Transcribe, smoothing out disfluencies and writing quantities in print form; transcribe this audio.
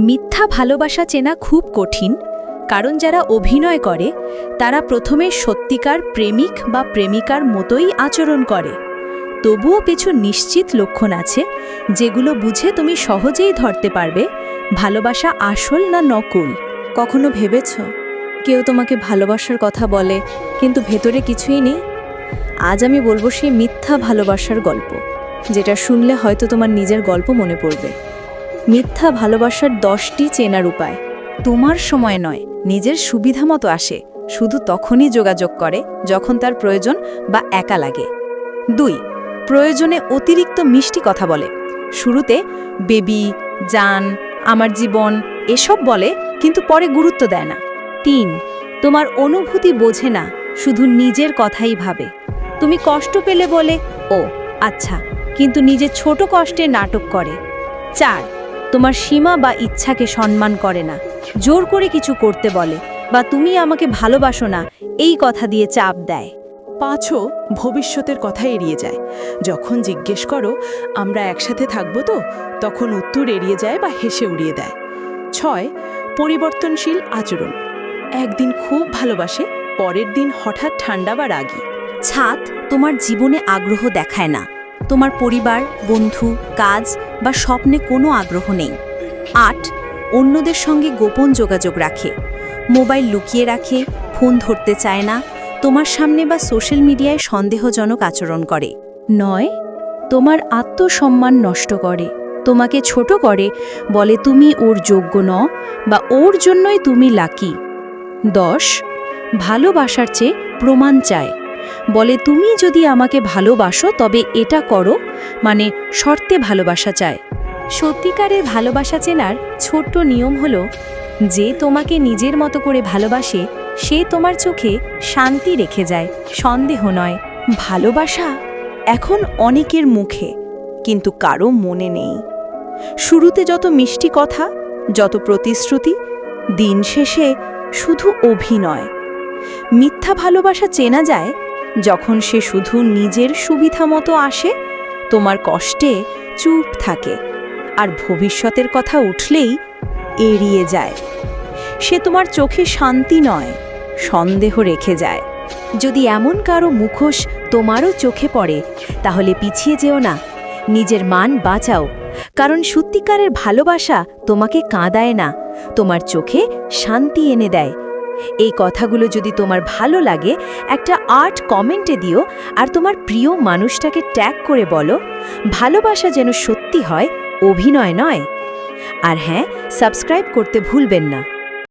মিথ্যা ভালোবাসা চেনা খুব কঠিন, কারণ যারা অভিনয় করে তারা প্রথমে সত্যিকার প্রেমিক বা প্রেমিকার মতোই আচরণ করে। তবুও কিছু নিশ্চিত লক্ষণ আছে যেগুলো বুঝে তুমি সহজেই ধরতে পারবে ভালোবাসা আসল না নকল। কখনো ভেবেছ কেউ তোমাকে ভালোবাসার কথা বলে কিন্তু ভেতরে কিছুই নেই? আজ আমি বলবো সেই মিথ্যা ভালোবাসার গল্প, যেটা শুনলে হয়তো তোমার নিজের গল্প মনে পড়বে। মিথ্যা ভালোবাসার 10টি চেনার উপায়। তোমার সময় নয়, নিজের সুবিধা মতো আসে, শুধু তখনই যোগাযোগ করে যখন তার প্রয়োজন বা একা লাগে। 2. প্রয়োজনে অতিরিক্ত মিষ্টি কথা বলে। শুরুতে বেবি, জান, আমার জীবন এসব বলে, কিন্তু পরে গুরুত্ব দেয় না। 3. তোমার অনুভূতি বোঝে না, শুধু নিজের কথাই ভাবে। তুমি কষ্ট পেলে বলে ও আচ্ছা, কিন্তু নিজের ছোট কষ্টে নাটক করে। 4. তোমার সীমা বা ইচ্ছাকে সম্মান করে না, জোর করে কিছু করতে বলে বা তুমি আমাকে ভালোবাসো না এই কথা দিয়ে চাপ দেয়। 5. ভবিষ্যতের কথা এড়িয়ে যায়। যখন জিজ্ঞেস করো আমরা একসাথে থাকবো তো, তখন উত্তর এড়িয়ে যায় বা হেসে উড়িয়ে দেয়। 6. পরিবর্তনশীল আচরণ। একদিন খুব ভালোবাসে, পরের দিন হঠাৎ ঠান্ডা বা রাগী। ছাদ তোমার জীবনে আগ্রহ দেখায় না, তোমার পরিবার, বন্ধু, কাজ বা স্বপ্নে কোনো আগ্রহ নেই। 8. অন্যদের সঙ্গে গোপন যোগাযোগ রাখে, মোবাইল লুকিয়ে রাখে, ফোন ধরতে চায় না, তোমার সামনে বা সোশ্যাল মিডিয়ায় সন্দেহজনক আচরণ করে। 9. তোমার আত্মসম্মান নষ্ট করে, তোমাকে ছোট করে, বলে তুমি ওর যোগ্য নও বা ওর জন্যই তুমি লাকি। 10. ভালোবাসার চেয়ে প্রমাণ চায়, বলে তুমি যদি আমাকে ভালোবাসো তবে এটা করো, মানে শর্তে ভালোবাসা চায়। সত্যিকারের ভালোবাসা চেনার ছোট্ট নিয়ম হলো, যে তোমাকে নিজের মতো করে ভালোবাসে সে তোমার চোখে শান্তি রেখে যায়, সন্দেহ নয়। ভালোবাসা এখন অনেকের মুখে, কিন্তু কারো মনে নেই। শুরুতে যত মিষ্টি কথা, যত প্রতিশ্রুতি, দিন শেষে শুধু অভিনয়। মিথ্যা ভালোবাসা চেনা যায় যখন সে শুধু নিজের সুবিধা মতো আসে, তোমার কষ্টে চুপ থাকে, আর ভবিষ্যতের কথা উঠলেই এড়িয়ে যায়। সে তোমার চোখে শান্তি নয়, সন্দেহ রেখে যায়। যদি এমন কারো মুখোশ তোমারও চোখে পড়ে, তাহলে পিছিয়ে যেও না, নিজের মান বাঁচাও, কারণ সত্যিকারের ভালোবাসা তোমাকে কাঁদায় না, তোমার চোখে শান্তি এনে দেয়। এই কথাগুলো যদি তোমার ভালো লাগে, একটা কমেন্টে দিও, আর তোমার প্রিয় মানুষটাকে ট্যাগ করে বলো, ভালোবাসা যেন সত্যি হয়, অভিনয় নয়। আর হ্যাঁ, সাবস্ক্রাইব করতে ভুলবেন না।